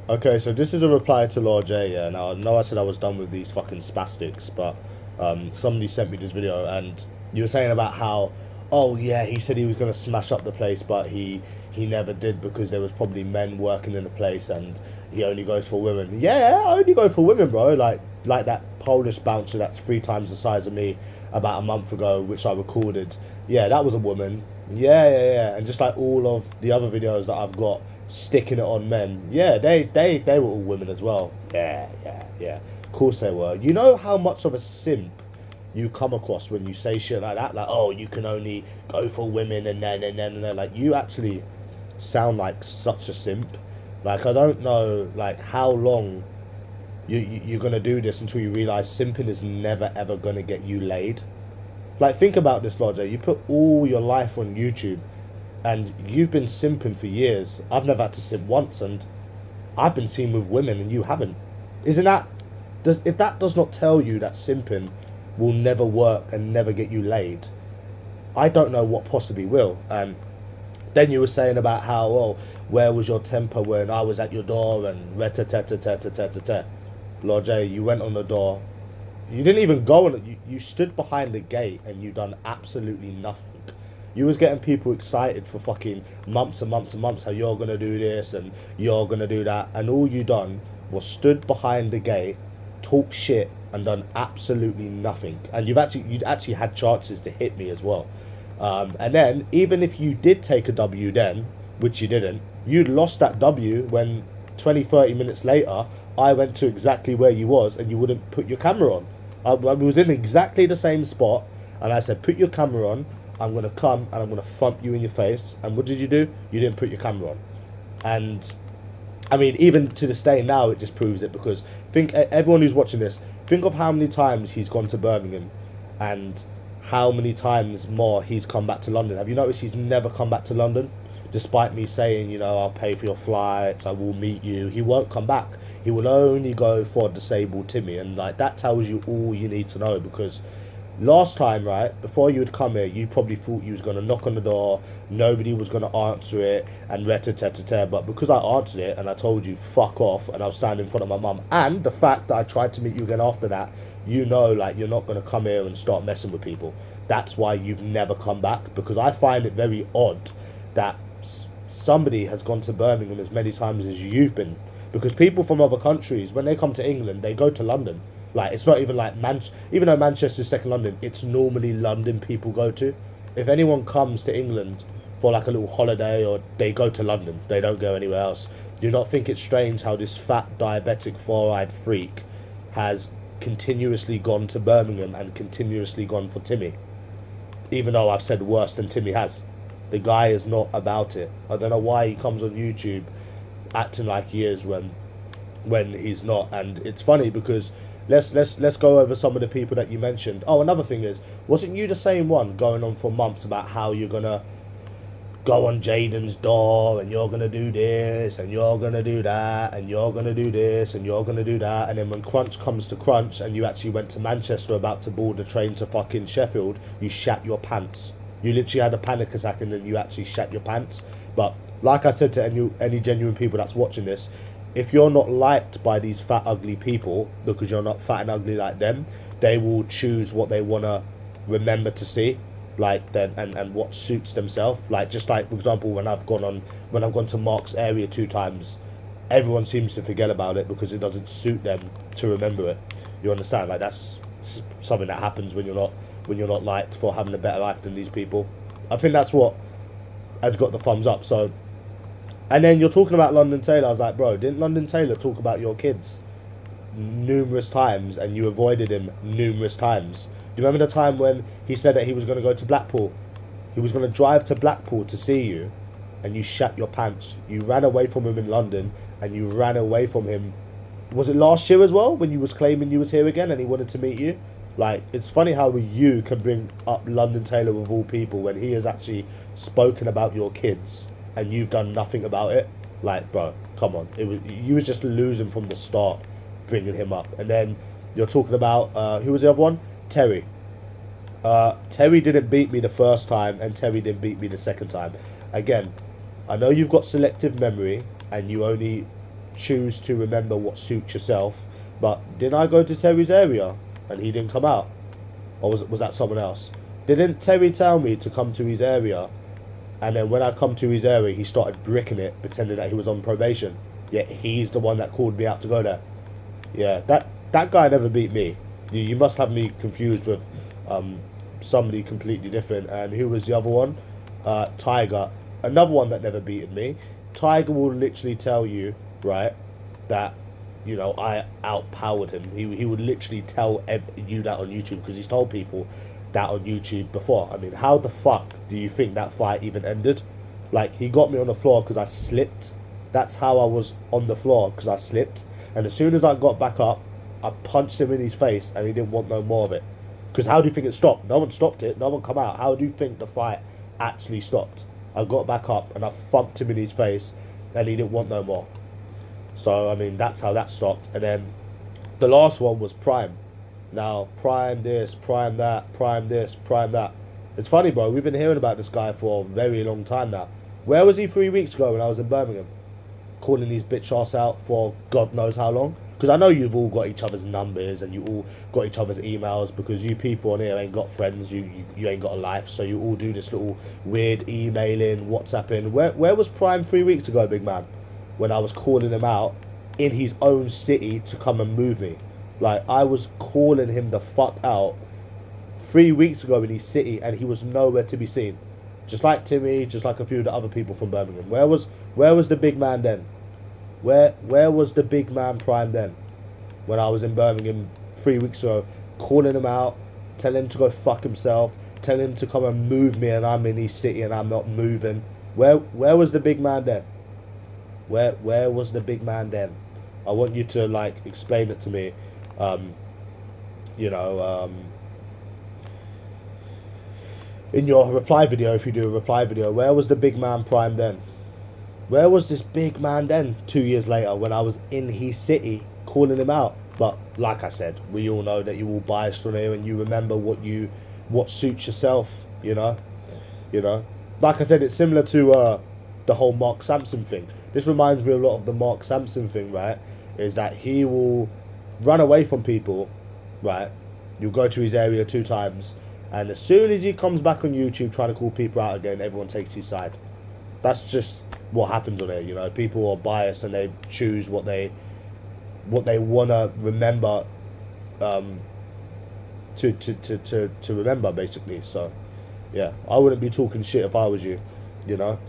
Okay, so this is a reply to Law J. Yeah. Now I know I said I was done with these fucking spastics, but somebody sent me this video, and you were saying about how, oh yeah, he said he was gonna smash up the place, but he never did because there was probably men working in the place, and he only goes for women. Yeah, I only go for women, bro. Like that Polish bouncer that's 3 times the size of me about a month ago, which I recorded. Yeah, that was a woman. Yeah. And just like all of the other videos that I've got sticking it on men. Yeah, they were all women as well. Yeah. Of course they were. You know how much of a simp you come across when you say shit like that? Like, oh, you can only go for women and then. Like, you actually sound like such a simp. Like, I don't know, like, how long you're gonna do this until you realize simping is never ever gonna get you laid. Like, think about this, Roger. You put all your life on YouTube, and you've been simping for years. I've never had to simp once, and I've been seen with women, and you haven't. Isn't that? If that does not tell you that simping will never work and never get you laid, I don't know what possibly will. And then you were saying about how, oh, where was your temper when I was at your door and reta-teta-teta-teta-teta. Lord J, you went on the door. You didn't even go on it. You stood behind the gate and you done absolutely nothing. You was getting people excited for fucking months and months and months how you're gonna do this and you're gonna do that, and all you done was stood behind the gate, talk shit, and done absolutely nothing. And you'd actually had chances to hit me as well. And then even if you did take a W then, which you didn't, you'd lost that W when 20, 30 minutes later I went to exactly where you was and you wouldn't put your camera on. I was in exactly the same spot, and I said, put your camera on. I'm going to come and I'm going to thump you in your face. And what did you do? You didn't put your camera on. And I mean, even to this day now, it just proves it, because think, everyone who's watching this, think of how many times he's gone to Birmingham and how many times more he's come back to London. Have you noticed he's never come back to London? Despite me saying, you know, I'll pay for your flights, I will meet you, he won't come back. He will only go for disabled Timmy. And like, that tells you all you need to know, because last time, right, before you would come here, you probably thought you was going to knock on the door, nobody was going to answer it, and ret-a-tet-a-tet. But because I answered it and I told you fuck off, and I was standing in front of my mum, and the fact that I tried to meet you again after that, you know, like, you're not going to come here and start messing with people. That's why you've never come back, because I find it very odd that somebody has gone to Birmingham as many times as you've been, because people from other countries, when they come to England, they go to London. Like, it's not even like even though Manchester's second London, it's normally London people go to. If anyone comes to England for like a little holiday, or they go to London, they don't go anywhere else. Do not think it's strange how this fat diabetic four-eyed freak has continuously gone to Birmingham and continuously gone for Timmy, even though I've said worse than Timmy has. The guy is not about it. I don't know why he comes on YouTube acting like he is when he's not. And it's funny because let's go over some of the people that you mentioned. Oh, another thing is, wasn't you the same one going on for months about how you're gonna go on Jaden's door and you're gonna do this and you're gonna do that and you're gonna do this and you're gonna do that, and then when crunch comes to crunch and you actually went to Manchester about to board the train to fucking Sheffield, you shat your pants. You literally had a panic attack and then you actually shat your pants. But like I said to any genuine people that's watching this, if you're not liked by these fat ugly people because you're not fat and ugly like them, they will choose what they want to remember to see, like then and what suits themselves. Like, just like, for example, when I've gone to Mark's area 2 times, everyone seems to forget about it because it doesn't suit them to remember it. You understand? Like, that's something that happens when you're not liked for having a better life than these people. I think that's what has got the thumbs up. So, and then you're talking about London Taylor. I was like, bro, didn't London Taylor talk about your kids numerous times and you avoided him numerous times? Do you remember the time when he said that he was going to go to Blackpool? He was going to drive to Blackpool to see you, and you shat your pants. You ran away from him in London, and you ran away from him. Was it last year as well, when you was claiming you was here again and he wanted to meet you? Like, it's funny how you can bring up London Taylor of all people when he has actually spoken about your kids and you've done nothing about it. Like, bro, come on. You was just losing from the start bringing him up. And then you're talking about, who was the other one? Terry. Terry didn't beat me the first time and Terry didn't beat me the second time. Again, I know you've got selective memory and you only choose to remember what suits yourself. But didn't I go to Terry's area and he didn't come out? Or was that someone else? Didn't Terry tell me to come to his area, and then when I come to his area he started bricking it, pretending that he was on probation, yet he's the one that called me out to go there? Yeah, that guy never beat me. You must have me confused with somebody completely different. And who was the other one? Tiger, another one that never beaten me. Tiger will literally tell you, right, that, you know, I outpowered him. He would literally tell you that on YouTube, because he's told people that on YouTube before. I mean, how the fuck do you think that fight even ended? Like, he got me on the floor because I slipped. That's how I was on the floor, because I slipped. And as soon as I got back up, I punched him in his face, and he didn't want no more of it. Because how do you think it stopped? No one stopped it. No one come out. How do you think the fight actually stopped? I got back up and I thumped him in his face, and he didn't want no more. So, I mean, that's how that stopped. And then the last one was Prime. Now, Prime this, Prime that, Prime this, Prime that. It's funny, bro. We've been hearing about this guy for a very long time now. Where was he 3 weeks ago when I was in Birmingham? Calling these bitch ass out for God knows how long. Because I know you've all got each other's numbers and you all got each other's emails, because you people on here ain't got friends, you ain't got a life, so you all do this little weird emailing, WhatsApping. Where was Prime 3 weeks ago, big man, when I was calling him out in his own city to come and move me? Like, I was calling him the fuck out 3 weeks ago in his city, and he was nowhere to be seen. Just like Timmy, just like a few of the other people from Birmingham. Where was the big man then? Where was the big man Prime then? When I was in Birmingham 3 weeks ago, calling him out, telling him to go fuck himself, telling him to come and move me, and I'm in his city and I'm not moving. Where was the big man then? Where was the big man then? I want you to, like, explain it to me. In your reply video, if you do a reply video, where was the big man Prime then? Where was this big man then 2 years later when I was in his city calling him out? But like I said, we all know that you're all biased on here and you remember what suits yourself, you know. Like I said, it's similar to the whole Mark Sampson thing. This reminds me a lot of the Mark Sampson thing, right? Is that he will run away from people, right? You'll go to his area 2 times, and as soon as he comes back on YouTube trying to call people out again, everyone takes his side. That's just what happens on here, you know. People are biased and they choose what they want to remember, to remember, basically. So yeah, I wouldn't be talking shit if I was you, you know.